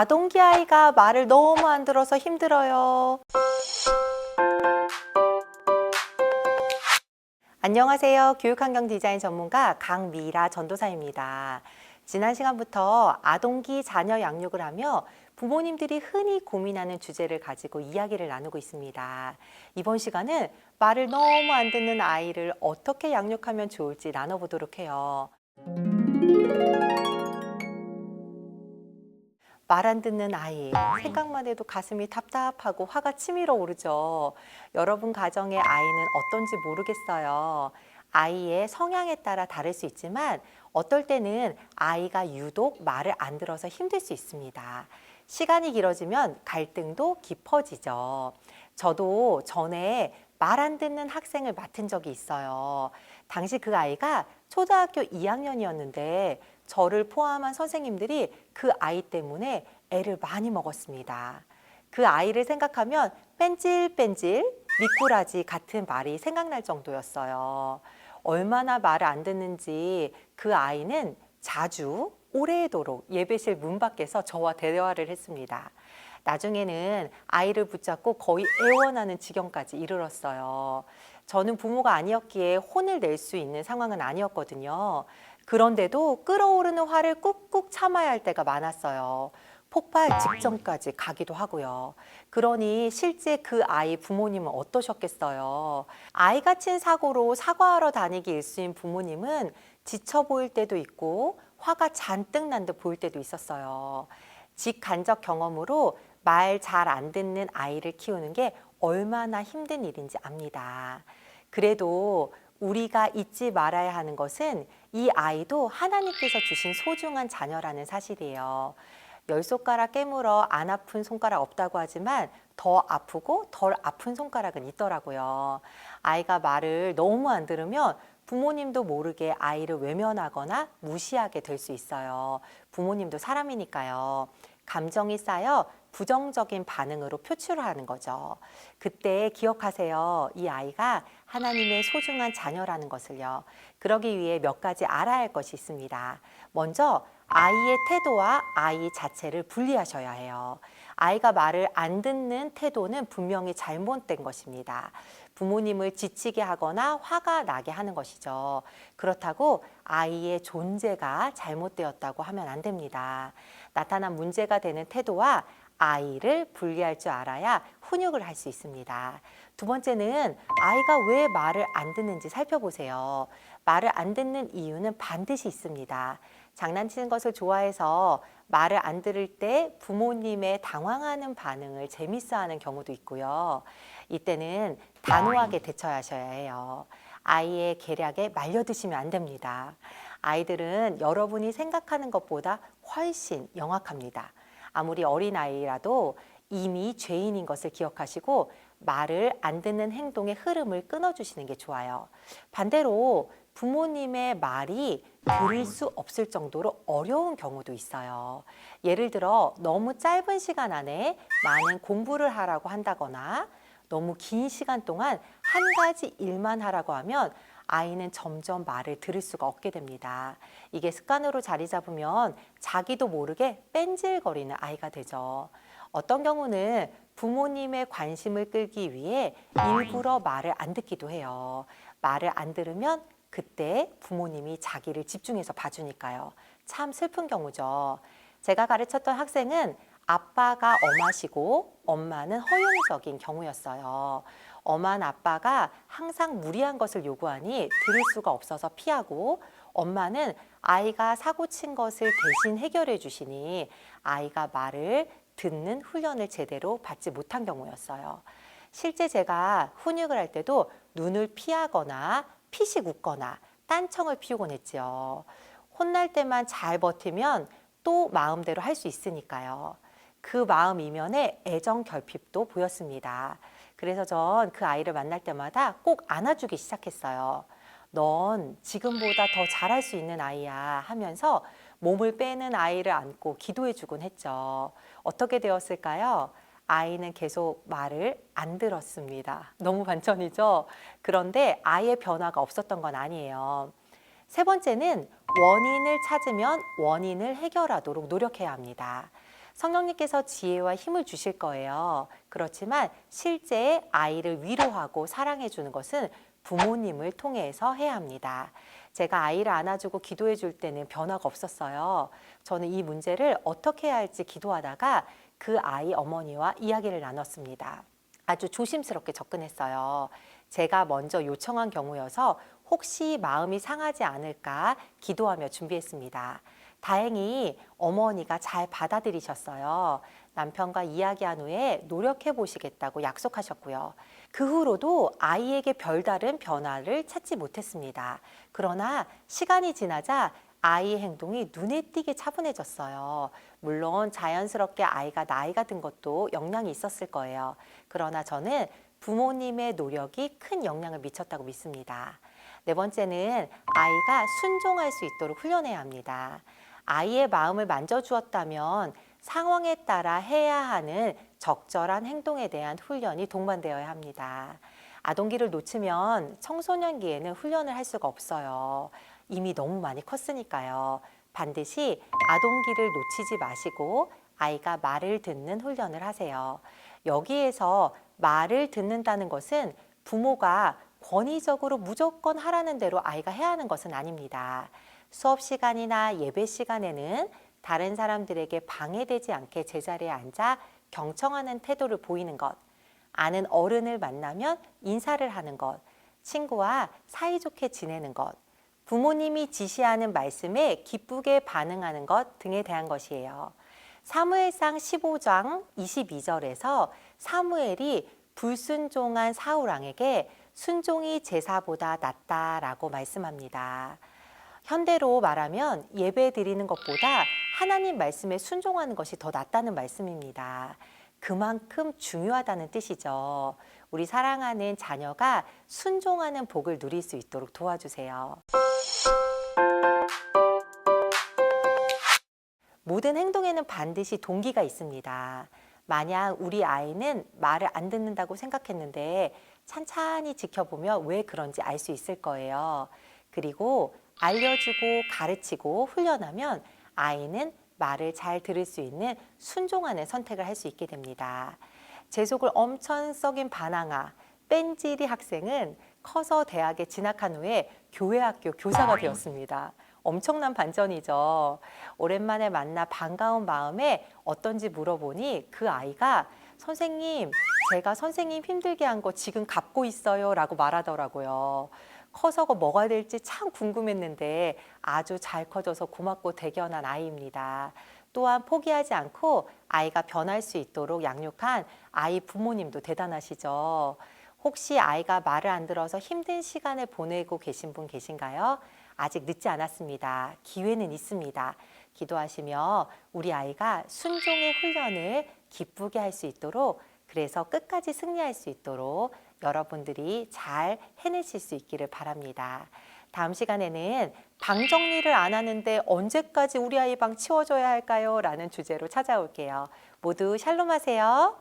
아동기 아이가 말을 너무 안 들어서 힘들어요. 안녕하세요. 교육환경 디자인 전문가 강미라 전도사입니다. 지난 시간부터 아동기 자녀 양육을 하며 부모님들이 흔히 고민하는 주제를 가지고 이야기를 나누고 있습니다. 이번 시간은 말을 너무 안 듣는 아이를 어떻게 양육하면 좋을지 나눠보도록 해요. 말 안 듣는 아이, 생각만 해도 가슴이 답답하고 화가 치밀어 오르죠. 여러분 가정의 아이는 어떤지 모르겠어요. 아이의 성향에 따라 다를 수 있지만 어떨 때는 아이가 유독 말을 안 들어서 힘들 수 있습니다. 시간이 길어지면 갈등도 깊어지죠. 저도 전에 말 안 듣는 학생을 맡은 적이 있어요. 당시 그 아이가 초등학교 2학년이었는데 저를 포함한 선생님들이 그 아이 때문에 애를 많이 먹었습니다. 그 아이를 생각하면 뺀질뺀질 미꾸라지 같은 말이 생각날 정도였어요. 얼마나 말을 안 듣는지 그 아이는 자주 오래도록 예배실 문 밖에서 저와 대화를 했습니다. 나중에는 아이를 붙잡고 거의 애원하는 지경까지 이르렀어요. 저는 부모가 아니었기에 혼을 낼 수 있는 상황은 아니었거든요. 그런데도 끓어오르는 화를 꾹꾹 참아야 할 때가 많았어요. 폭발 직전까지 가기도 하고요. 그러니 실제 그 아이 부모님은 어떠셨겠어요? 아이가 친 사고로 사과하러 다니기 일수인 부모님은 지쳐 보일 때도 있고 화가 잔뜩 난 듯 보일 때도 있었어요. 직간접 경험으로 말 잘 안 듣는 아이를 키우는 게 얼마나 힘든 일인지 압니다. 그래도 우리가 잊지 말아야 하는 것은 이 아이도 하나님께서 주신 소중한 자녀라는 사실이에요. 10손가락 깨물어 안 아픈 손가락 없다고 하지만 더 아프고 덜 아픈 손가락은 있더라고요. 아이가 말을 너무 안 들으면 부모님도 모르게 아이를 외면하거나 무시하게 될 수 있어요. 부모님도 사람이니까요. 감정이 쌓여 부정적인 반응으로 표출하는 거죠. 그때 기억하세요. 이 아이가 하나님의 소중한 자녀라는 것을요. 그러기 위해 몇 가지 알아야 할 것이 있습니다. 먼저 아이의 태도와 아이 자체를 분리하셔야 해요. 아이가 말을 안 듣는 태도는 분명히 잘못된 것입니다. 부모님을 지치게 하거나 화가 나게 하는 것이죠. 그렇다고 아이의 존재가 잘못되었다고 하면 안 됩니다. 나타난 문제가 되는 태도와 아이를 분리할 줄 알아야 훈육을 할 수 있습니다. 두 번째는 아이가 왜 말을 안 듣는지 살펴보세요. 말을 안 듣는 이유는 반드시 있습니다. 장난치는 것을 좋아해서 말을 안 들을 때 부모님의 당황하는 반응을 재밌어하는 경우도 있고요. 이때는 단호하게 대처하셔야 해요. 아이의 계략에 말려드시면 안 됩니다. 아이들은 여러분이 생각하는 것보다 훨씬 영악합니다. 아무리 어린아이라도 이미 죄인인 것을 기억하시고 말을 안 듣는 행동의 흐름을 끊어주시는 게 좋아요. 반대로 부모님의 말이 들을 수 없을 정도로 어려운 경우도 있어요. 예를 들어 너무 짧은 시간 안에 많은 공부를 하라고 한다거나 너무 긴 시간 동안 한 가지 일만 하라고 하면 아이는 점점 말을 들을 수가 없게 됩니다. 이게 습관으로 자리 잡으면 자기도 모르게 뺀질거리는 아이가 되죠. 어떤 경우는 부모님의 관심을 끌기 위해 일부러 말을 안 듣기도 해요. 말을 안 들으면 그때 부모님이 자기를 집중해서 봐주니까요. 참 슬픈 경우죠. 제가 가르쳤던 학생은 아빠가 엄하시고 엄마는 허용적인 경우였어요. 엄한 아빠가 항상 무리한 것을 요구하니 들을 수가 없어서 피하고 엄마는 아이가 사고 친 것을 대신 해결해 주시니 아이가 말을 듣는 훈련을 제대로 받지 못한 경우였어요. 실제 제가 훈육을 할 때도 눈을 피하거나 피식 웃거나 딴청을 피우곤 했죠. 혼날 때만 잘 버티면 또 마음대로 할 수 있으니까요. 그 마음 이면에 애정 결핍도 보였습니다. 그래서 전 그 아이를 만날 때마다 꼭 안아주기 시작했어요. 넌 지금보다 더 잘할 수 있는 아이야 하면서 몸을 빼는 아이를 안고 기도해주곤 했죠. 어떻게 되었을까요? 아이는 계속 말을 안 들었습니다. 너무 반전이죠? 그런데 아이의 변화가 없었던 건 아니에요. 세 번째는 원인을 찾으면 원인을 해결하도록 노력해야 합니다. 성령님께서 지혜와 힘을 주실 거예요. 그렇지만 실제 아이를 위로하고 사랑해 주는 것은 부모님을 통해서 해야 합니다. 제가 아이를 안아주고 기도해 줄 때는 변화가 없었어요. 저는 이 문제를 어떻게 해야 할지 기도하다가 그 아이 어머니와 이야기를 나눴습니다. 아주 조심스럽게 접근했어요. 제가 먼저 요청한 경우여서 혹시 마음이 상하지 않을까 기도하며 준비했습니다. 다행히 어머니가 잘 받아들이셨어요. 남편과 이야기한 후에 노력해 보시겠다고 약속하셨고요. 그 후로도 아이에게 별다른 변화를 찾지 못했습니다. 그러나 시간이 지나자 아이의 행동이 눈에 띄게 차분해졌어요. 물론 자연스럽게 아이가 나이가 든 것도 영향이 있었을 거예요. 그러나 저는 부모님의 노력이 큰 영향을 미쳤다고 믿습니다. 네 번째는 아이가 순종할 수 있도록 훈련해야 합니다. 아이의 마음을 만져주었다면 상황에 따라 해야 하는 적절한 행동에 대한 훈련이 동반되어야 합니다. 아동기를 놓치면 청소년기에는 훈련을 할 수가 없어요. 이미 너무 많이 컸으니까요. 반드시 아동기를 놓치지 마시고 아이가 말을 듣는 훈련을 하세요. 여기에서 말을 듣는다는 것은 부모가 권위적으로 무조건 하라는 대로 아이가 해야 하는 것은 아닙니다. 수업 시간이나 예배 시간에는 다른 사람들에게 방해되지 않게 제자리에 앉아 경청하는 태도를 보이는 것, 아는 어른을 만나면 인사를 하는 것, 친구와 사이좋게 지내는 것, 부모님이 지시하는 말씀에 기쁘게 반응하는 것 등에 대한 것이에요. 사무엘상 15장 22절에서 사무엘이 불순종한 사울왕에게 순종이 제사보다 낫다라고 말씀합니다. 현대로 말하면 예배 드리는 것보다 하나님 말씀에 순종하는 것이 더 낫다는 말씀입니다. 그만큼 중요하다는 뜻이죠. 우리 사랑하는 자녀가 순종하는 복을 누릴 수 있도록 도와주세요. 모든 행동에는 반드시 동기가 있습니다. 만약 우리 아이는 말을 안 듣는다고 생각했는데 찬찬히 지켜보면 왜 그런지 알 수 있을 거예요. 그리고 알려주고 가르치고 훈련하면 아이는 말을 잘 들을 수 있는 순종하는 선택을 할 수 있게 됩니다. 제 속을 엄청 썩인 반항아, 뺀질이 학생은 커서 대학에 진학한 후에 교회 학교 교사가 되었습니다. 엄청난 반전이죠. 오랜만에 만나 반가운 마음에 어떤지 물어보니 그 아이가 선생님, 제가 선생님 힘들게 한 거 지금 갚고 있어요 라고 말하더라고요. 커서가 뭐가 될지 참 궁금했는데 아주 잘 커져서 고맙고 대견한 아이입니다. 또한 포기하지 않고 아이가 변할 수 있도록 양육한 아이 부모님도 대단하시죠. 혹시 아이가 말을 안 들어서 힘든 시간을 보내고 계신 분 계신가요? 아직 늦지 않았습니다. 기회는 있습니다. 기도하시며 우리 아이가 순종의 훈련을 기쁘게 할 수 있도록, 그래서 끝까지 승리할 수 있도록 여러분들이 잘 해내실 수 있기를 바랍니다. 다음 시간에는 방 정리를 안 하는데 언제까지 우리 아이 방 치워줘야 할까요? 라는 주제로 찾아올게요. 모두 샬롬 하세요.